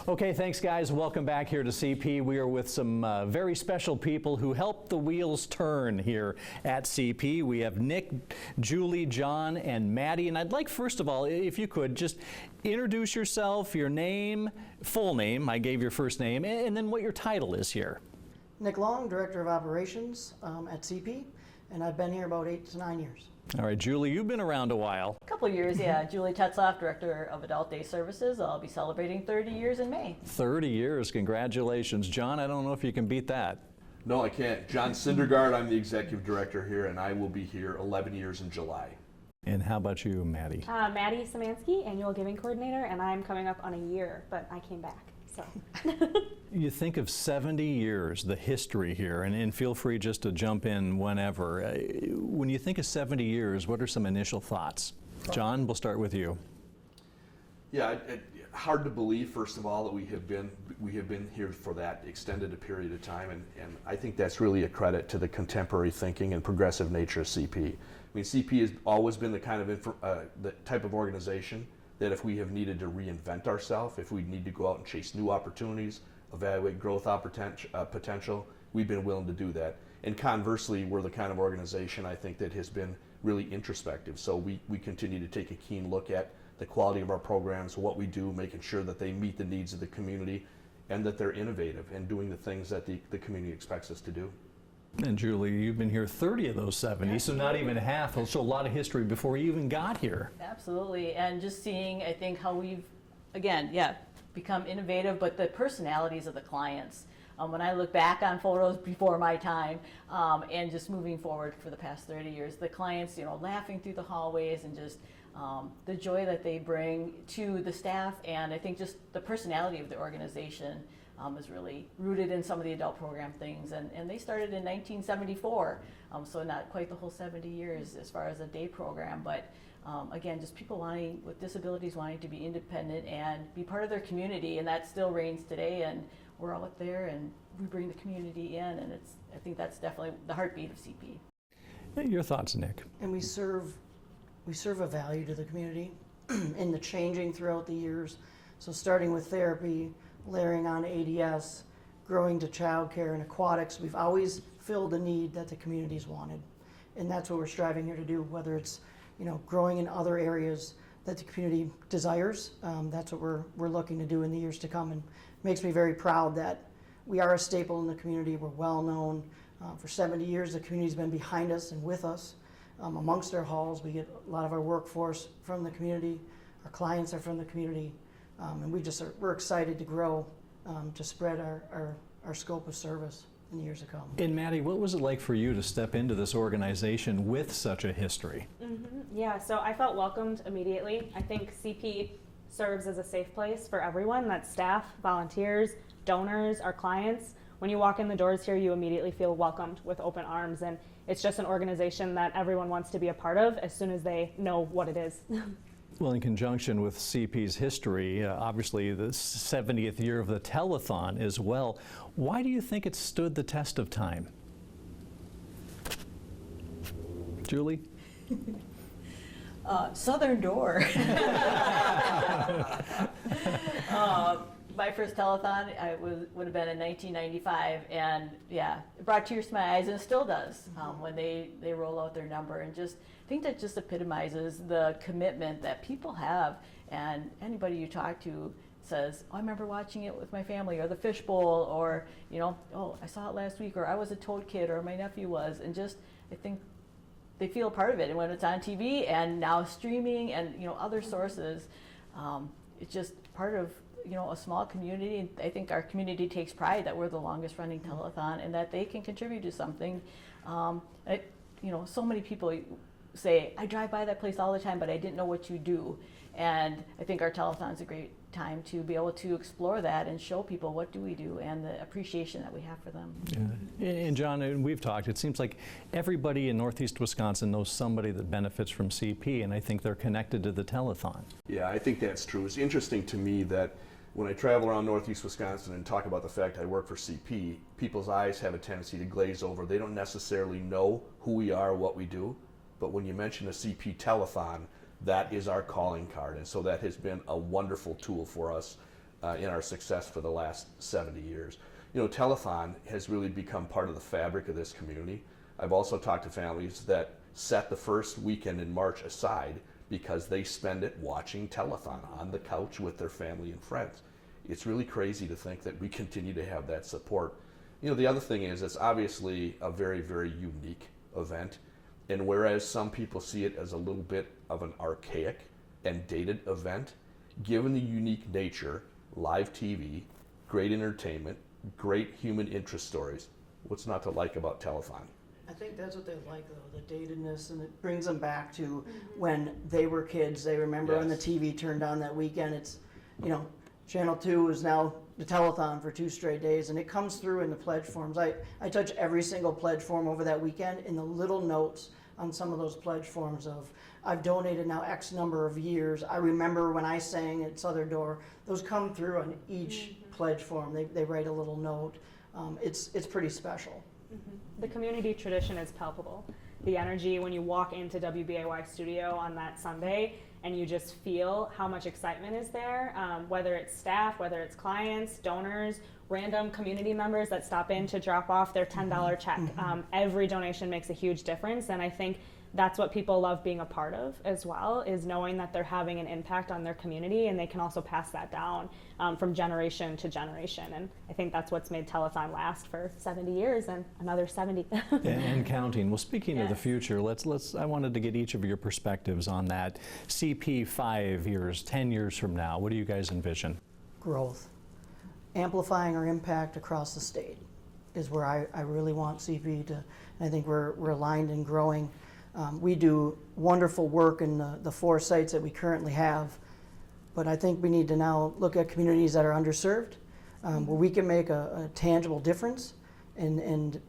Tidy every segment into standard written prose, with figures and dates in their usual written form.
Okay, thanks guys. Welcome back here to CP. We are with some very special people who help the wheels turn here at CP. We have Nick, Julie, John, and Maddie. And I'd like, first of all, if you could, just introduce yourself, your name, full name, I gave your first name, and then what your title is here. Nick Long, Director of Operations at CP, and I've been here about 8 to 9 years. All right, Julie, you've been around a while. A couple of years, yeah. Julie Tetzloff, Director of Adult Day Services. I'll be celebrating 30 years in May. 30 years, congratulations. John, I don't know if you can beat that. No, I can't. John Syndergaard, I'm the Executive Director here, and I will be here 11 years in July. And how about you, Maddie? Maddie Samansky, Annual Giving Coordinator, and I'm coming up on a year, but I came back, so. You think of 70 years, the history here, and feel free just to jump in whenever. When you think of 70 years, what are some initial thoughts? John, we'll start with you. Yeah, hard to believe, first of all, that we have been here for that extended a period of time, and I think that's really a credit to the contemporary thinking and progressive nature of CP. I mean, CP has always been the kind of the type of organization that if we have needed to reinvent ourselves, if we need to go out and chase new opportunities, evaluate growth potential, we've been willing to do that. And conversely, we're the kind of organization I think that has been really introspective. So we continue to take a keen look at the quality of our programs, what we do, making sure that they meet the needs of the community and that they're innovative and doing the things that the community expects us to do. And Julie, you've been here 30 of those 70, so not even half. So a lot of history before you even got here. Absolutely, and just seeing, I think, how we've, again, become innovative, but the personalities of the clients. When I look back on photos before my time, and just moving forward for the past 30 years, the clients, laughing through the hallways and just the joy that they bring to the staff, and I think just the personality of the organization is really rooted in some of the adult program things, and they started in 1974, so not quite the whole 70 years as far as a day program, but again, just people with disabilities wanting to be independent and be part of their community, and that still reigns today, and we're out there and we bring the community in, and I think that's definitely the heartbeat of CP. Your thoughts, Nick? And we serve a value to the community in the changing throughout the years. So starting with therapy, layering on ADS, growing to childcare and aquatics, we've always filled a need that the community's wanted. And that's what we're striving here to do, whether it's growing in other areas that the community desires. That's what we're looking to do in the years to come, and makes me very proud that we are a staple in the community. We're well known. For 70 years, the community's been behind us and with us. Amongst our halls, we get a lot of our workforce from the community. Our clients are from the community, and we're excited to grow, to spread our scope of service in the years to come. And Maddie, what was it like for you to step into this organization with such a history? Yeah, so I felt welcomed immediately. I think CP serves as a safe place for everyone. That's staff, volunteers, donors, our clients. When you walk in the doors here, you immediately feel welcomed with open arms, and it's just an organization that everyone wants to be a part of as soon as they know what it is. Well, in conjunction with CP's history, obviously the 70th year of the Telethon as well, why do you think it stood the test of time? Julie? Southern Door. My first telethon would have been in 1995, and it brought tears to my eyes, and it still does when they roll out their number. And just I think that just epitomizes the commitment that people have, and anybody you talk to says, "Oh, I remember watching it with my family," or the Fishbowl, or "Oh, I saw it last week," or "I was a Toad kid," or "My nephew was," and just I think they feel a part of it. And when it's on TV and now streaming and other sources, it's just part of a small community. And I think our community takes pride that we're the longest running telethon and that they can contribute to something. So many people say, "I drive by that place all the time, but I didn't know what you do." And I think our telethon's a great time to be able to explore that and show people what do we do and the appreciation that we have for them. Yeah. And John, we've talked, it seems like everybody in Northeast Wisconsin knows somebody that benefits from CP, and I think they're connected to the telethon. Yeah, I think that's true. It's interesting to me that when I travel around Northeast Wisconsin and talk about the fact I work for CP, people's eyes have a tendency to glaze over. They don't necessarily know who we are, what we do, but when you mention the CP telethon, that is our calling card, and so that has been a wonderful tool for us in our success for the last 70 years. You know, Telethon has really become part of the fabric of this community. I've also talked to families that set the first weekend in March aside because they spend it watching Telethon on the couch with their family and friends. It's really crazy to think that we continue to have that support. You know, the other thing is it's obviously a very, very unique event. And whereas some people see it as a little bit of an archaic and dated event, given the unique nature, live TV, great entertainment, great human interest stories, what's not to like about Telethon? I think that's what they like, though, the datedness, and it brings them back to when they were kids. They remember when the Yes. TV turned on that weekend. It's, you know, Channel 2 is now the telethon for 2 straight days, and it comes through in the pledge forms. I touch every single pledge form over that weekend in the little notes on some of those pledge forms of, I've donated now X number of years. I remember when I sang at Southern Door. Those come through on each pledge form. They write a little note. It's pretty special. The community tradition is palpable. The energy when you walk into WBAY studio on that Sunday and you just feel how much excitement is there, whether it's staff, whether it's clients, donors, random community members that stop in to drop off their $10 check. Every donation makes a huge difference, and I think that's what people love being a part of as well, is knowing that they're having an impact on their community, and they can also pass that down from generation to generation. And I think that's what's made Telethon last for 70 years and another 70. And counting. Well, speaking of the Yes. future, I wanted to get each of your perspectives on that. CP 5 years, 10 years from now, what do you guys envision? Growth. Amplifying our impact across the state is where I really want CP to, and I think we're aligned and growing. We do wonderful work in the 4 sites that we currently have, but I think we need to now look at communities that are underserved, where we can make a tangible difference and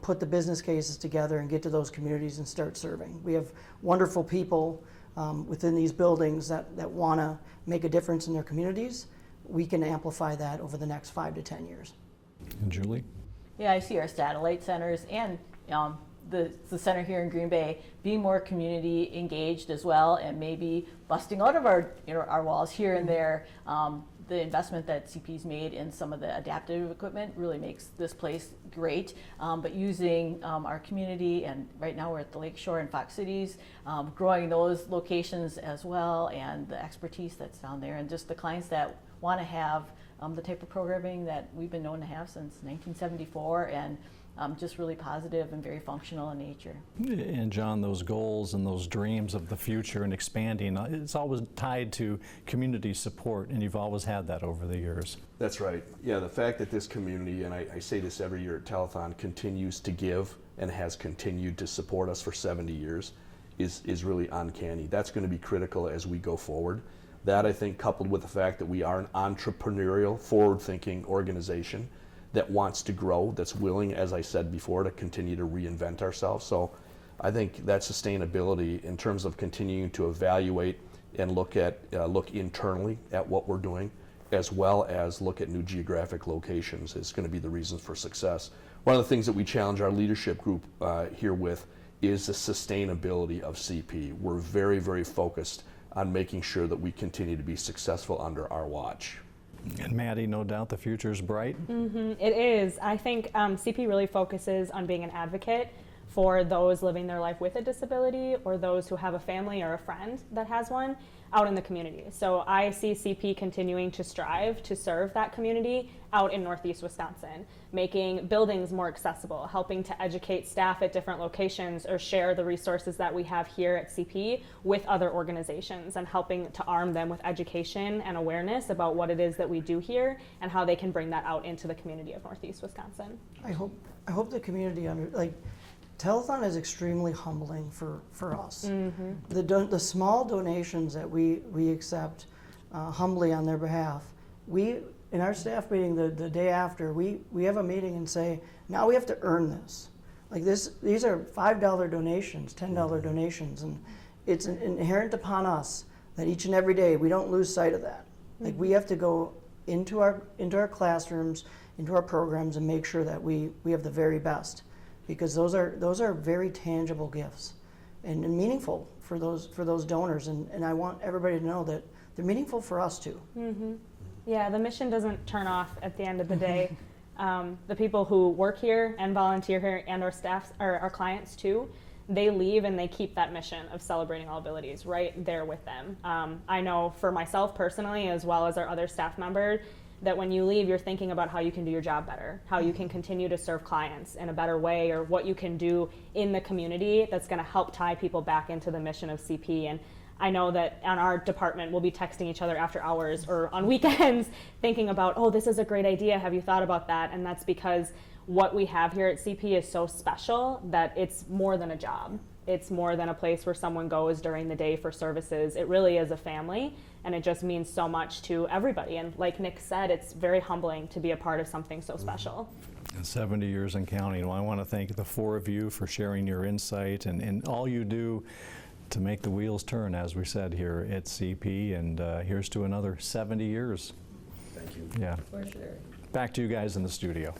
put the business cases together and get to those communities and start serving. We have wonderful people within these buildings that want to make a difference in their communities. We can amplify that over the next 5 to 10 years. And Julie? Yeah, I see our satellite centers and the center here in Green Bay being more community engaged as well, and maybe busting out of our walls here and there. The investment that CP's made in some of the adaptive equipment really makes this place great. But using our community, and right now we're at the Lakeshore and Fox Cities, growing those locations as well, and the expertise that's down there, and just the clients that want to have the type of programming that we've been known to have since 1974, and just really positive and very functional in nature. And John, those goals and those dreams of the future and expanding, it's always tied to community support, and you've always had that over the years. That's right. Yeah, the fact that this community, and I say this every year at Telethon, continues to give and has continued to support us for 70 years is really uncanny. That's going to be critical as we go forward. That, I think, coupled with the fact that we are an entrepreneurial, forward-thinking organization that wants to grow, that's willing, as I said before, to continue to reinvent ourselves. So I think that sustainability in terms of continuing to evaluate and look internally at what we're doing, as well as look at new geographic locations, is going to be the reasons for success. One of the things that we challenge our leadership group here with is the sustainability of CP. We're very, very focused on making sure that we continue to be successful under our watch. And Maddie, no doubt the future is bright. It is. I think CP really focuses on being an advocate for those living their life with a disability, or those who have a family or a friend that has one out in the community. So I see CP continuing to strive to serve that community out in Northeast Wisconsin, making buildings more accessible, helping to educate staff at different locations, or share the resources that we have here at CP with other organizations, and helping to arm them with education and awareness about what it is that we do here and how they can bring that out into the community of Northeast Wisconsin. I hope the community Telethon is extremely humbling for us. The small donations that we accept humbly on their behalf, in our staff meeting the day after, we have a meeting and say, now we have to earn this. Like these are $5 donations, $10 donations, and it's inherent upon us that each and every day we don't lose sight of that. Like we have to go into our classrooms, into our programs, and make sure that we have the very best, because those are very tangible gifts and meaningful for those donors, and I want everybody to know that they're meaningful for us too. Yeah, the mission doesn't turn off at the end of the day. The people who work here and volunteer here and our staff, or our clients too, they leave and they keep that mission of celebrating all abilities right there with them. I know for myself personally, as well as our other staff members, that when you leave, you're thinking about how you can do your job better, how you can continue to serve clients in a better way, or what you can do in the community that's going to help tie people back into the mission of CP. And I know that on our department, we'll be texting each other after hours or on weekends thinking about, oh, this is a great idea. Have you thought about that? And that's because what we have here at CP is so special that it's more than a job. It's more than a place where someone goes during the day for services. It really is a family, and it just means so much to everybody. And like Nick said, it's very humbling to be a part of something so special. And 70 years and counting. Well, I want to thank the four of you for sharing your insight and all you do to make the wheels turn, as we said here at CP. And here's to another 70 years. Thank you. Yeah. For sure. Back to you guys in the studio.